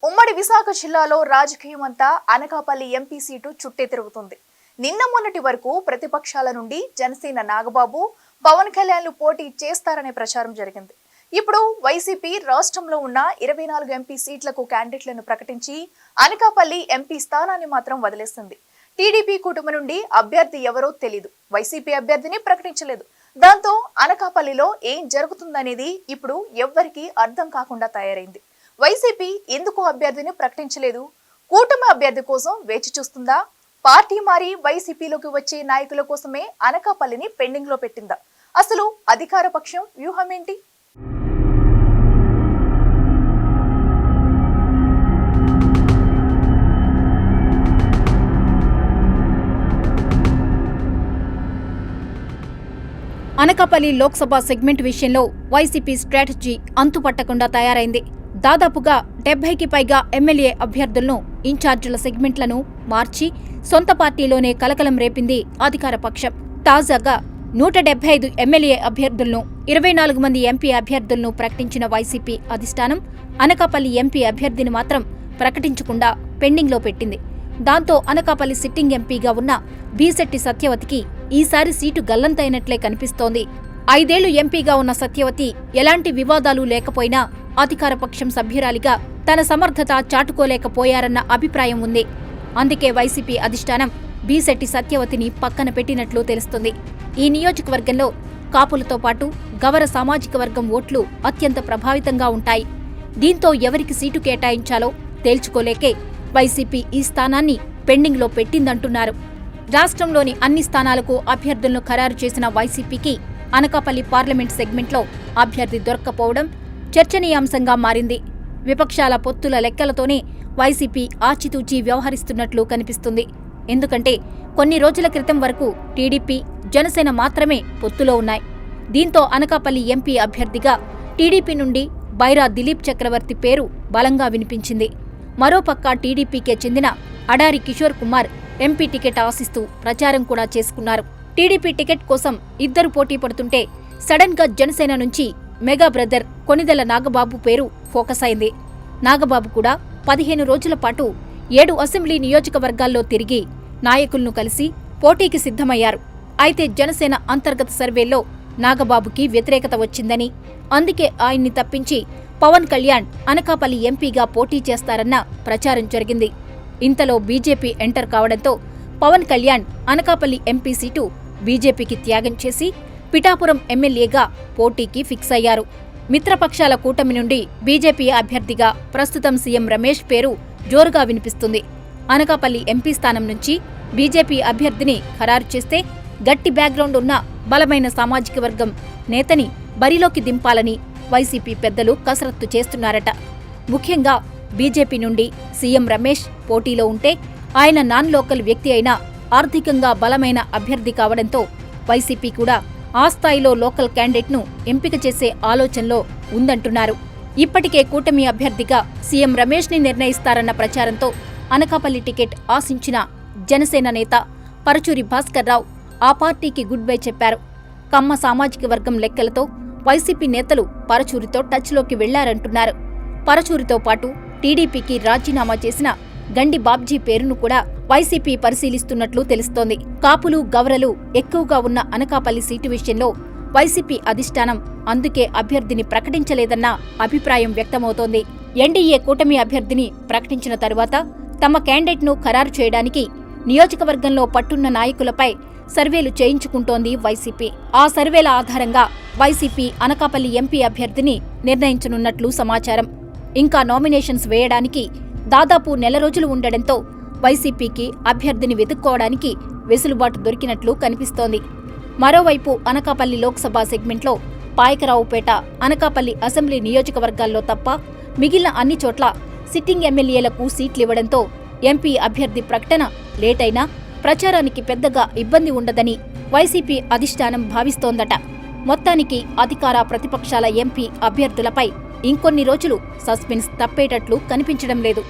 ఉమ్మడి విశాఖ జిల్లాలో రాజకీయం అంతా అనకాపల్లి ఎంపీ సీటు చుట్టే తిరుగుతుంది. నిన్న మొన్నటి వరకు ప్రతిపక్షాల నుండి జనసేన నాగబాబు, పవన్ కళ్యాణ్లు పోటీ చేస్తారనే ప్రచారం జరిగింది. ఇప్పుడు వైసీపీ రాష్ట్రంలో ఉన్న 24 ఎంపీ సీట్లకు క్యాండిడేట్లను ప్రకటించి అనకాపల్లి ఎంపీ స్థానాన్ని మాత్రం వదిలేసింది. టీడీపీ కూటమి నుండి అభ్యర్థి ఎవరో తెలీదు, వైసీపీ అభ్యర్థిని ప్రకటించలేదు. దాంతో అనకాపల్లిలో ఏం జరుగుతుందనేది ఇప్పుడు ఎవ్వరికీ అర్థం కాకుండా తయారైంది. వైసీపీ ఎందుకు అభ్యర్థిని ప్రకటించలేదు? కూటమి అభ్యర్థి కోసం వేచి చూస్తుందా? పార్టీ మారి వైసీపీలోకి వచ్చే నాయకుల కోసమే అనకాపల్లిని పెండింగ్ లో పెట్టిందా? అసలు అధికార పక్షం వ్యూహం ఏంటి? అనకాపల్లి లోక్సభ సెగ్మెంట్ విషయంలో వైసీపీ స్ట్రాటజీ అంతుపట్టకుండా తయారైంది. దాదాపుగా 70కి పైగా ఎమ్మెల్యే అభ్యర్థులను, ఇన్ఛార్జీల సెగ్మెంట్లను మార్చి సొంత పార్టీలోనే కలకలం రేపింది అధికార పక్షం. తాజాగా 175 ఎమ్మెల్యే అభ్యర్థులను, 24 మంది ఎంపీ అభ్యర్థులను ప్రకటించిన వైసీపీ అధిష్టానం అనకాపల్లి ఎంపీ అభ్యర్థిని మాత్రం ప్రకటించకుండా పెండింగ్లో పెట్టింది. దాంతో అనకాపల్లి సిట్టింగ్ ఎంపీగా ఉన్న బీశెట్టి సత్యవతికి ఈసారి సీటు గల్లంతైనట్లే కనిపిస్తోంది. 5 ఏళ్లు ఎంపీగా ఉన్న సత్యవతి ఎలాంటి వివాదాలు లేకపోయినా అధికార పక్షం సభ్యురాలిగా తన సమర్థత చాటుకోలేకపోయారన్న అభిప్రాయం ఉంది. అందుకే వైసీపీ అధిష్టానం బీశెట్టి సత్యవతిని పక్కన పెట్టినట్లు తెలుస్తుంది. ఈ నియోజకవర్గంలో కాపులతో పాటు గవర సామాజిక వర్గం ఓట్లు అత్యంత ప్రభావితంగా ఉంటాయి. దీంతో ఎవరికి సీటు కేటాయించాలో తేల్చుకోలేకే వైసీపీ ఈ స్థానాన్ని పెండింగ్లో పెట్టిందంటున్నారు. రాష్ట్రంలోని అన్ని స్థానాలకు అభ్యర్థులను ఖరారు చేసిన వైసీపీకి అనకాపల్లి పార్లమెంట్ సెగ్మెంట్లో అభ్యర్థి దొరక్కపోవడం చర్చనీయాంశంగా మారింది. విపక్షాల పొత్తుల లెక్కలతోనే వైసీపీ ఆచితూచి వ్యవహరిస్తున్నట్లు కనిపిస్తుంది. ఎందుకంటే కొన్ని రోజుల క్రితం వరకు టీడీపీ, జనసేన మాత్రమే పొత్తులో ఉన్నాయి. దీంతో అనకాపల్లి ఎంపీ అభ్యర్థిగా టీడీపీ నుండి బైరా దిలీప్ చక్రవర్తి పేరు బలంగా వినిపించింది. మరోపక్క టీడీపీకే చెందిన అడారి కిషోర్ కుమార్ ఎంపీ టికెట్ ఆశిస్తూ ప్రచారం కూడా చేసుకున్నారు. టీడీపీ టికెట్ కోసం ఇద్దరు పోటీ పడుతుంటే సడన్ గా జనసేన నుంచి మెగా బ్రదర్ కొనిదెల నాగబాబు పేరు ఫోకస్ అయింది. నాగబాబు కూడా 15 రోజుల పాటు 7 అసెంబ్లీ నియోజకవర్గాల్లో తిరిగి నాయకులను కలిసి పోటీకి సిద్ధమయ్యారు. అయితే జనసేన అంతర్గత సర్వేల్లో నాగబాబుకి వ్యతిరేకత వచ్చిందని, అందుకే ఆయన్ని తప్పించి పవన్ కళ్యాణ్ అనకాపల్లి ఎంపీగా పోటీ చేస్తారన్న ప్రచారం జరిగింది. ఇంతలో బీజేపీ ఎంటర్ కావడంతో పవన్ కళ్యాణ్ అనకాపల్లి ఎంపీ సీటు బీజేపీకి త్యాగం చేసి పిఠాపురం ఎమ్మెల్యేగా పోటీకి ఫిక్స్ అయ్యారు. మిత్రపక్షాల కూటమి నుండి బీజేపీ అభ్యర్థిగా ప్రస్తుతం సీఎం రమేష్ పేరు జోరుగా వినిపిస్తుంది. అనకాపల్లి ఎంపీ స్థానం నుంచి బీజేపీ అభ్యర్థిని ఖరారు చేస్తే గట్టి బ్యాక్గ్రౌండ్ ఉన్న బలమైన సామాజిక వర్గం నేతని బరిలోకి దింపాలని వైసీపీ పెద్దలు కసరత్తు చేస్తున్నారట. ముఖ్యంగా బీజేపీ నుండి సీఎం రమేష్ పోటీలో ఉంటే ఆయన నాన్ లోకల్ వ్యక్తి అయినా ఆర్థికంగా బలమైన అభ్యర్థి కావడంతో వైసీపీ కూడా ఆ స్థాయిలో లోకల్ క్యాండిడేట్ను ఎంపిక చేసే ఆలోచనలో ఉందంటున్నారు. ఇప్పటికే కూటమి అభ్యర్థిగా సీఎం రమేష్ని నిర్ణయిస్తారన్న ప్రచారంతో అనకాపల్లి టికెట్ ఆశించిన జనసేన నేత పరుచూరి భాస్కర్రావు ఆ పార్టీకి గుడ్ బై చెప్పారు. కమ్మ సామాజిక వర్గం లెక్కలతో వైసీపీ నేతలు పరచూరితో టచ్లోకి వెళ్లారంటున్నారు. పరచూరితో పాటు టీడీపీకి రాజీనామా చేసిన గండి బాబ్జీ పేరును కూడా వైసీపీ పరిశీలిస్తున్నట్లు తెలుస్తోంది. కాపులు, గవరలు ఎక్కువగా ఉన్న అనకాపల్లి సీటు విషయంలో వైసీపీ అధిష్టానం అందుకే అభ్యర్థిని ప్రకటించలేదన్న అభిప్రాయం వ్యక్తమవుతోంది. ఎన్డీఏ కూటమి అభ్యర్థిని ప్రకటించిన తరువాత తమ క్యాండిడేట్ను ఖరారు చేయడానికి నియోజకవర్గంలో పట్టున్న నాయకులపై సర్వేలు చేయించుకుంటోంది వైసీపీ. ఆ సర్వేల ఆధారంగా వైసీపీ అనకాపల్లి ఎంపీ అభ్యర్థిని నిర్ణయించనున్నట్లు సమాచారం. ఇంకా నామినేషన్స్ వేయడానికి దాదాపు నెల రోజులు ఉండడంతో వైసీపీకి అభ్యర్థిని వెతుక్కోవడానికి వెసులుబాటు దొరికినట్లు కనిపిస్తోంది. మరోవైపు అనకాపల్లి లోక్సభ సెగ్మెంట్లో పాయకరావుపేట, అనకాపల్లి అసెంబ్లీ నియోజకవర్గాల్లో తప్ప మిగిలిన అన్ని చోట్ల సిట్టింగ్ ఎమ్మెల్యేలకు సీట్లివ్వడంతో ఎంపీ అభ్యర్థి ప్రకటన లేటైనా ప్రచారానికి పెద్దగా ఇబ్బంది ఉండదని వైసీపీ అధిష్టానం భావిస్తోందట. మొత్తానికి అధికార, ప్రతిపక్షాల ఎంపీ అభ్యర్థులపై ఇంకొన్ని రోజులు సస్పెన్స్ తప్పేటట్లు కనిపించడం లేదు.